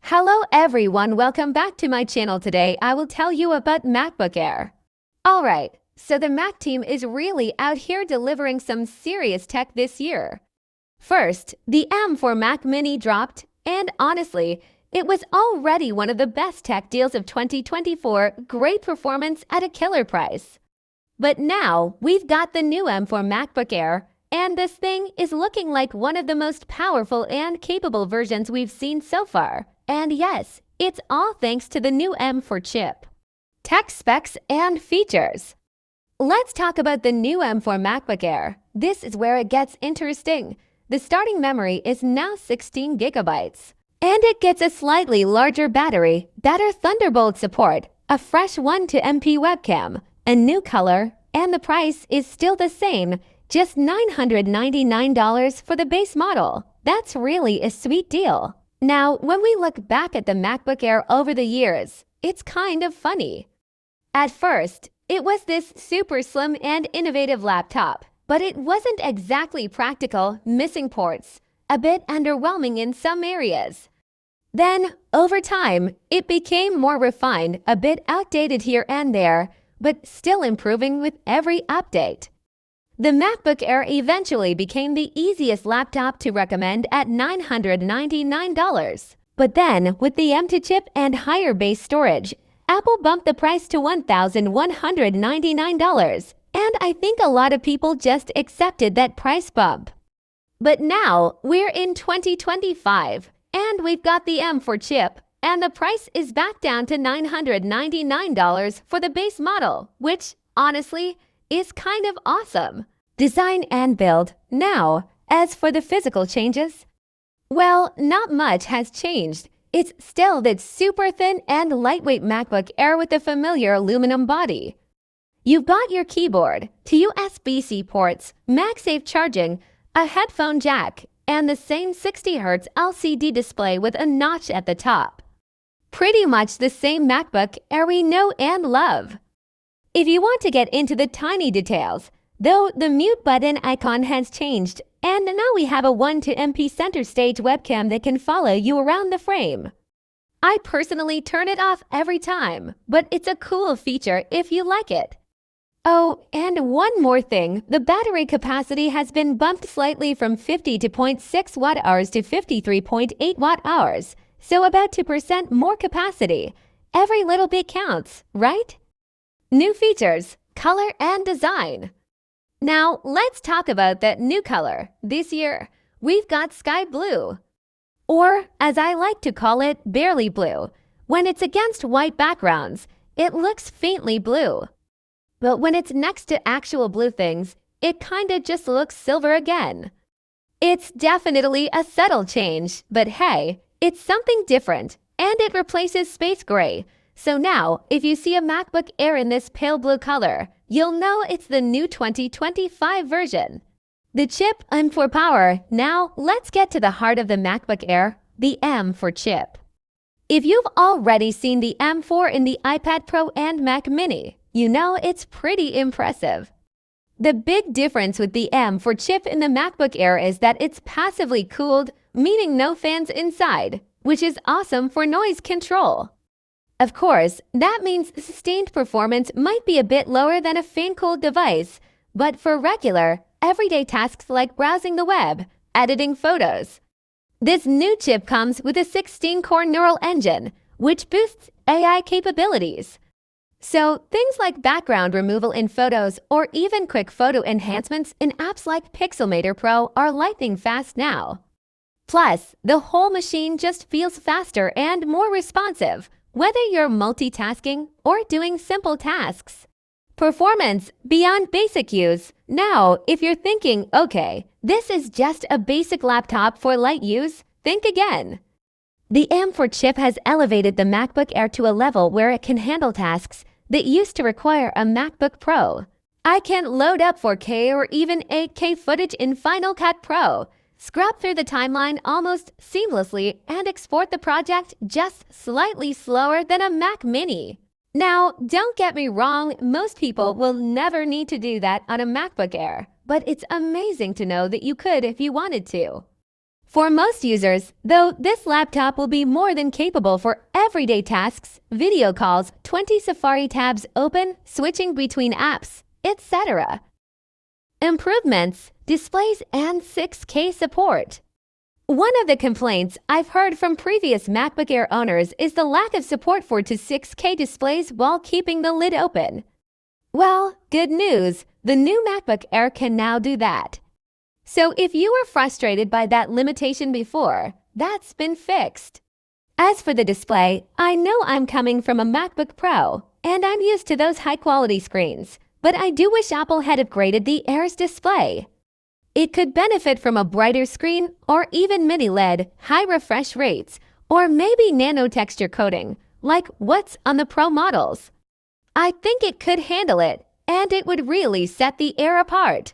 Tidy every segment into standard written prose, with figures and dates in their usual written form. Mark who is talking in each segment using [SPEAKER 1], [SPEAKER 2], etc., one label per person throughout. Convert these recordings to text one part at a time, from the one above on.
[SPEAKER 1] Hello everyone, welcome back to my channel. Today I will tell you about MacBook Air. Alright, so the Mac team is really out here delivering some serious tech this year. First, the M4 Mac Mini dropped, and honestly, it was already one of the best tech deals of 2024, great performance at a killer price. But now, we've got the new M4 MacBook Air, and this thing is looking like one of the most powerful and capable versions we've seen so far. And yes, it's all thanks to the new M4 chip. Tech specs and features. Let's talk about the new M4 MacBook Air. This is where it gets interesting. The starting memory is now 16 gigabytes. And it gets a slightly larger battery, better Thunderbolt support, a fresh 1:MP webcam, a new color, and the price is still the same, just $999 for the base model. That's really a sweet deal. Now, when we look back at the MacBook Air over the years, it's kind of funny. At first, it was this super slim and innovative laptop, but it wasn't exactly practical, missing ports, a bit underwhelming in some areas. Then, over time, it became more refined, a bit outdated here and there, but still improving with every update. The MacBook Air eventually became the easiest laptop to recommend at $999. But then, with the M2 chip and higher base storage, Apple bumped the price to $1,199, and I think a lot of people just accepted that price bump. But now, we're in 2025, and we've got the M4 chip, and the price is back down to $999 for the base model, which, honestly, is kind of awesome. Design and build. Now, as for the physical changes, well, not much has changed. It's still that super thin and lightweight MacBook Air with the familiar aluminum body. You've got your keyboard, two USB-C ports, MagSafe charging, a headphone jack, and the same 60Hz LCD display with a notch at the top. Pretty much the same MacBook Air we know and love. If you want to get into the tiny details, though, the mute button icon has changed, and now we have a 1:MP center stage webcam that can follow you around the frame. I personally turn it off every time, but it's a cool feature if you like it. Oh, and one more thing, the battery capacity has been bumped slightly from 50.6 watt-hours to 53.8 watt-hours, so about 2% more capacity. Every little bit counts, right? New features, color and design. Now, let's talk about that new color. This year, we've got sky blue. Or, as I like to call it, barely blue. When it's against white backgrounds, it looks faintly blue. But when it's next to actual blue things, it kinda just looks silver again. It's definitely a subtle change, but hey, it's something different, and it replaces space gray. So now, if you see a MacBook Air in this pale blue color, you'll know it's the new 2025 version. The chip M4 power. Now, let's get to the heart of the MacBook Air, the M4 chip. If you've already seen the M4 in the iPad Pro and Mac Mini, you know it's pretty impressive. The big difference with the M4 chip in the MacBook Air is that it's passively cooled, meaning no fans inside, which is awesome for noise control. Of course, that means sustained performance might be a bit lower than a fan-cooled device, but for regular, everyday tasks like browsing the web, editing photos. This new chip comes with a 16-core neural engine, which boosts AI capabilities. So, things like background removal in photos or even quick photo enhancements in apps like Pixelmator Pro are lightning fast now. Plus, the whole machine just feels faster and more responsive, whether you're multitasking or doing simple tasks. Performance beyond basic use. Now, if you're thinking, okay, this is just a basic laptop for light use, think again. The M4 chip has elevated the MacBook Air to a level where it can handle tasks that used to require a MacBook Pro. I can load up 4K or even 8K footage in Final Cut Pro, scrub through the timeline almost seamlessly, and export the project just slightly slower than a Mac Mini. Now, don't get me wrong, most people will never need to do that on a MacBook Air, but it's amazing to know that you could if you wanted to. For most users, though, this laptop will be more than capable for everyday tasks, video calls, 20 Safari tabs open, switching between apps, etc. Improvements, displays, and 6K support. One of the complaints I've heard from previous MacBook Air owners is the lack of support for 6K displays while keeping the lid open. Well, good news, the new MacBook Air can now do that. So if you were frustrated by that limitation before, that's been fixed. As for the display, I know I'm coming from a MacBook Pro, and I'm used to those high-quality screens, but I do wish Apple had upgraded the Air's display. It could benefit from a brighter screen or even mini LED, high refresh rates, or maybe nano texture coating, like what's on the Pro models. I think it could handle it, and it would really set the Air apart.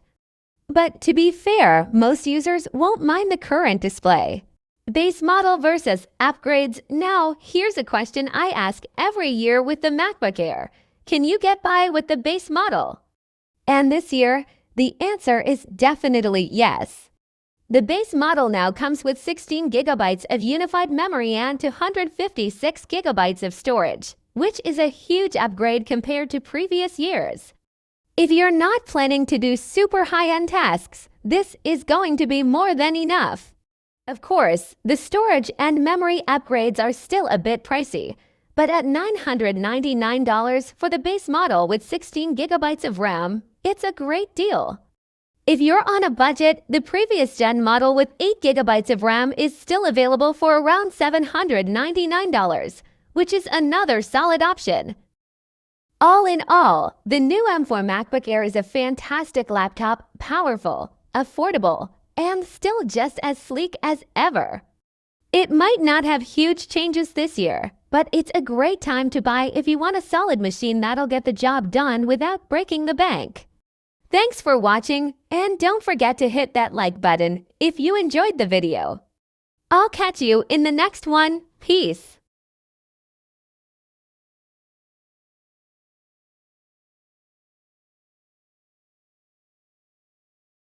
[SPEAKER 1] But to be fair, most users won't mind the current display. Base model versus upgrades. Now, here's a question I ask every year with the MacBook Air. Can you get by with the base model? And this year, the answer is definitely yes. The base model now comes with 16 gigabytes of unified memory and 256 gigabytes of storage, which is a huge upgrade compared to previous years. If you're not planning to do super high-end tasks, this is going to be more than enough. Of course, the storage and memory upgrades are still a bit pricey, but at $999 for the base model with 16 gigabytes of RAM, it's a great deal. If you're on a budget, the previous gen model with 8 gigabytes of RAM is still available for around $799, which is another solid option. All in all, the new M4 MacBook Air is a fantastic laptop, powerful, affordable, and still just as sleek as ever. It might not have huge changes this year, but it's a great time to buy if you want a solid machine that'll get the job done without breaking the bank. Thanks for watching, and don't forget to hit that like button if you enjoyed the video. I'll catch you in the next one. Peace.